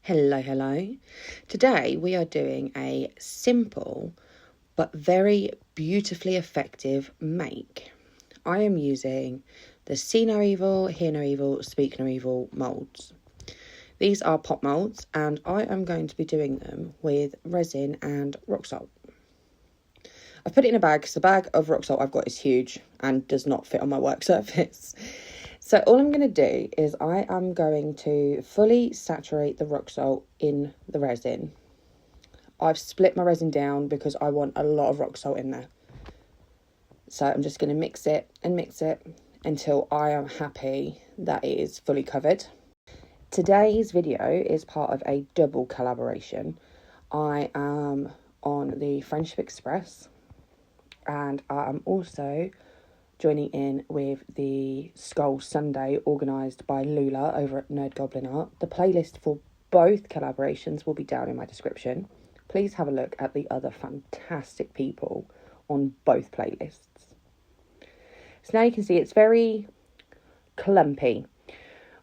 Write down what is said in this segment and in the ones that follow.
Hello. Today we are doing a simple but very beautifully effective make. I am using the See No Evil, Hear No Evil, Speak No Evil moulds. These are pot moulds and I am going to be doing them with resin and rock salt. I've put it in a bag because the bag of rock salt I've got is huge and does not fit on my work surface. So all I'm going to do is I am going to fully saturate the rock salt in the resin. I've split my resin down because I want a lot of rock salt in there. So I'm just going to mix it until I am happy that it is fully covered. Today's video is part of a double collaboration. I am on the Friendship Express and I am also joining in with the Skull Sunday organised by Lula over at Nerd Goblin Art. The playlist for both collaborations will be down in my description. Please have a look at the other fantastic people on both playlists. So now you can see it's very clumpy,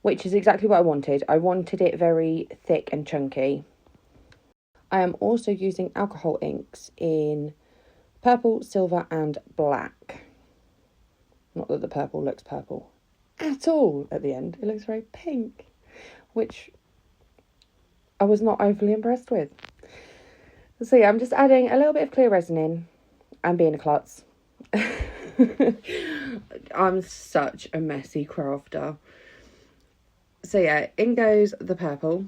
which is exactly what I wanted. I wanted it very thick and chunky. I am also using alcohol inks in purple, silver and black. Not that the purple looks purple at all at the end. It looks very pink, which I was not overly impressed with. So yeah, I'm just adding a little bit of clear resin in and being a klutz. I'm such a messy crafter. So yeah, in goes the purple.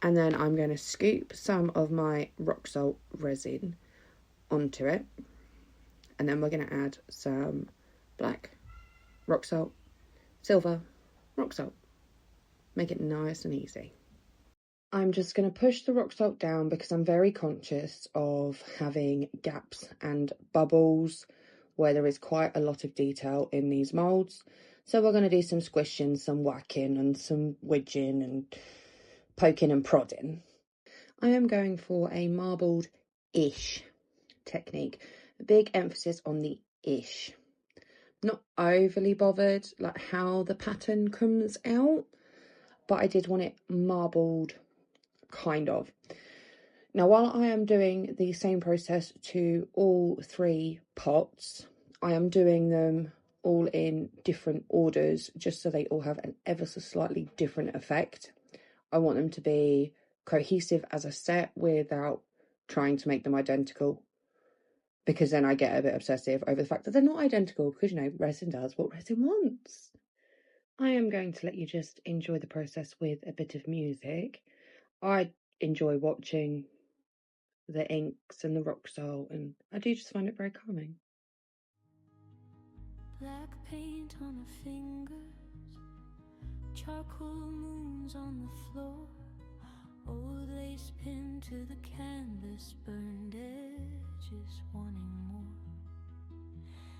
And then I'm going to scoop some of my rock salt resin onto it. And then we're going to add some black, rock salt, silver, rock salt. Make it nice and easy. I'm just going to push the rock salt down because I'm very conscious of having gaps and bubbles where there is quite a lot of detail in these moulds. So we're going to do some squishing, some whacking and some wedging and poking and prodding. I am going for a marbled-ish technique. A big emphasis on the ish. Not overly bothered like how the pattern comes out, but I did want it marbled, kind of. Now, while I am doing the same process to all three pots, I am doing them all in different orders, just so they all have an ever so slightly different effect. I want them to be cohesive as a set without trying to make them identical, because then I get a bit obsessive over the fact that they're not identical, because, you know, resin does what resin wants. I am going to let you just enjoy the process with a bit of music. I enjoy watching the inks and the rock salt, and I do just find it very calming. Black paint on her fingers, charcoal moons on the floor, old lace pinned to the canvas, burned edges wanting more.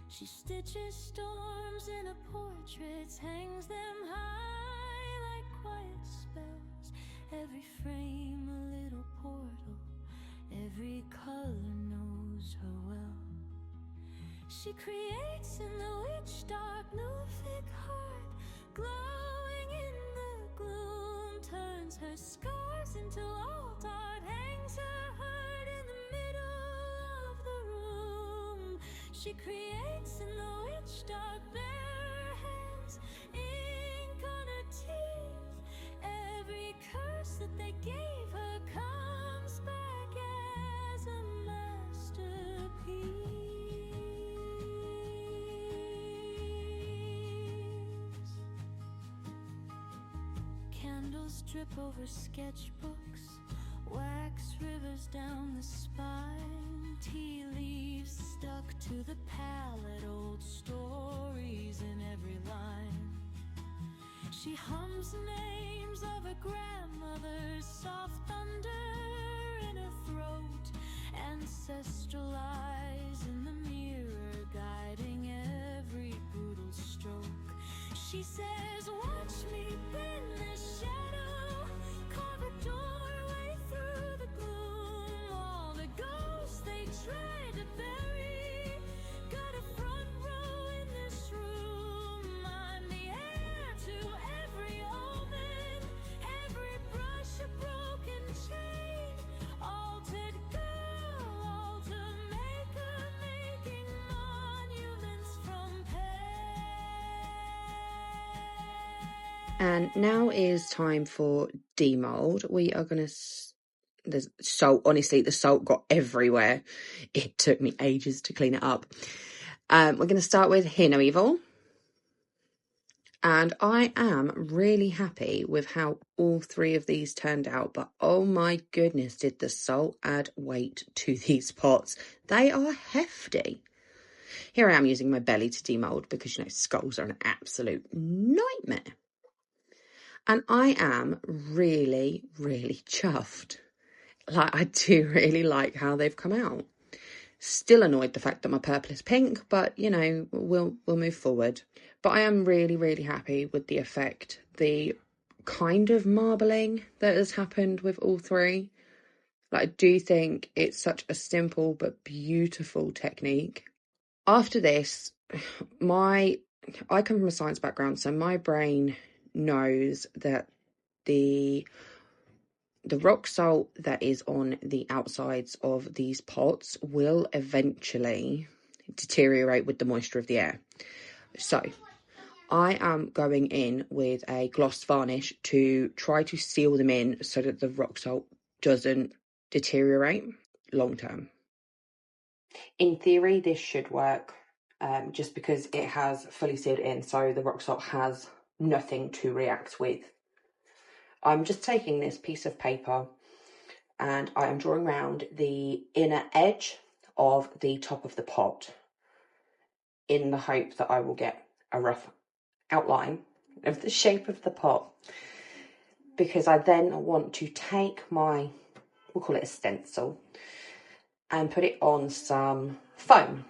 She stitches storms in her portraits, hangs them high like quiet spells. Every frame a little portal, every color knows her well. She creates in the witch dark, no thick heart, glowing in the gloom, turns her scars into alt art, hangs her heart in the middle of the room. She creates in the witch dark, bare hands, ink on her teeth. Every curse that they gave her comes back as a masterpiece. Candles drip over sketchbooks, wax rivers down the spine, tea leaves stuck to the palette, old stories in every line. She hums names of her grandmother's, soft thunder in her throat, ancestral eyes in the mirror guiding every brutal stroke. She says, watch me bend this shadow, carve a doorway through the gloom. All the ghosts they tried to bury, got a front row in this room. I'm the heir to every omen, every brush a broken And now is time for demold. We are going to... There's salt. Honestly, the salt got everywhere. It took me ages to clean it up. We're going to start with Hear No Evil. And I am really happy with how all three of these turned out. But oh my goodness, did the salt add weight to these pots. They are hefty. Here I am using my belly to demold because, you know, skulls are an absolute nightmare. And I am really, really chuffed. Like, I do really like how they've come out. Still annoyed the fact that my purple is pink, but, you know, we'll move forward. But I am really, really happy with the effect. The kind of marbling that has happened with all three. Like, I do think it's such a simple but beautiful technique. After this, I come from a science background, so my brain knows that the rock salt that is on the outsides of these pots will eventually deteriorate with the moisture of the air. So I am going in with a gloss varnish to try to seal them in so that the rock salt doesn't deteriorate long term. In theory, this should work just because it has fully sealed in, so the rock salt has nothing to react with. I'm just taking this piece of paper and I am drawing around the inner edge of the top of the pot in the hope that I will get a rough outline of the shape of the pot, because I then want to take my, we'll call it a stencil, and put it on some foam,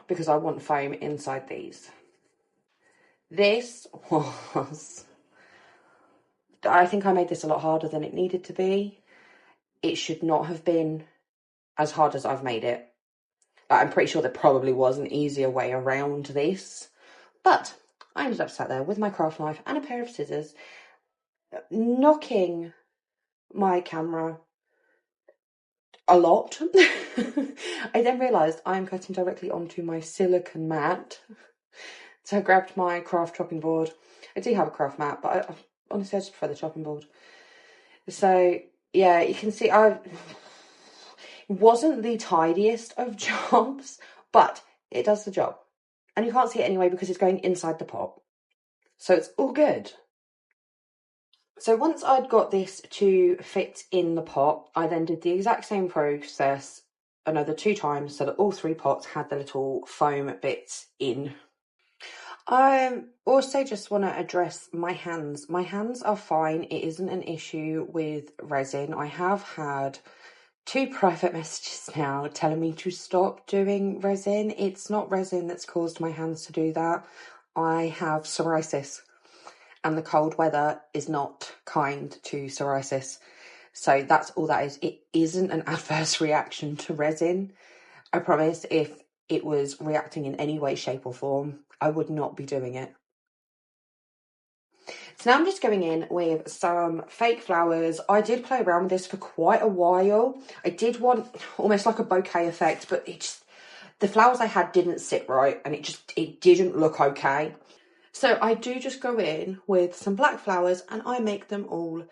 because I want foam inside these. This was, I think I made this a lot harder than it needed to be. It should not have been as hard as I've made it. I'm pretty sure there probably was an easier way around this. But I ended up sat there with my craft knife and a pair of scissors, knocking my camera a lot. I then realised I'm cutting directly onto my silicone mat. So I grabbed my craft chopping board. I do have a craft mat, but honestly I just prefer the chopping board. So yeah, you can see it wasn't the tidiest of jobs, but it does the job. And you can't see it anyway because it's going inside the pot. So it's all good. So once I'd got this to fit in the pot, I then did the exact same process another 2 times so that all 3 pots had the little foam bits in. I also just want to address my hands. My hands are fine. It isn't an issue with resin. I have had 2 private messages now telling me to stop doing resin. It's not resin that's caused my hands to do that. I have psoriasis, and the cold weather is not kind to psoriasis. So that's all that is. It isn't an adverse reaction to resin. I promise, if it was reacting in any way, shape or form, I would not be doing it. So now I'm just going in with some fake flowers. I did play around with this for quite a while. I did want almost like a bouquet effect, but the flowers I had didn't sit right, and it didn't look okay. So I do just go in with some black flowers and I make them all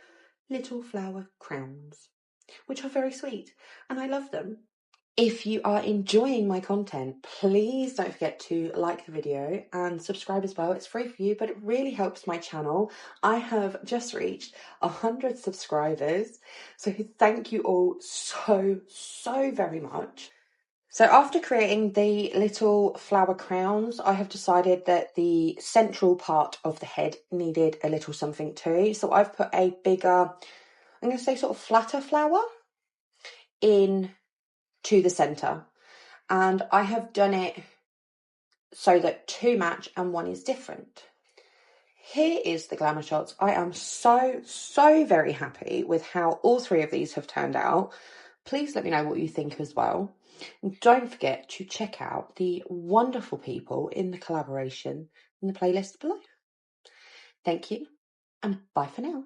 little flower crowns, which are very sweet and I love them. If you are enjoying my content, please don't forget to like the video and subscribe as well. It's free for you, but it really helps my channel. I have just reached 100 subscribers, so thank you all so very much. So after creating the little flower crowns, I have decided that the central part of the head needed a little something too. So I've put a bigger, I'm going to say sort of flatter flower in to the centre. And I have done it so that 2 match and 1 is different. Here is the glamour shots. I am so very happy with how all 3 of these have turned out. Please let me know what you think as well. And don't forget to check out the wonderful people in the collaboration in the playlist below. Thank you, and bye for now.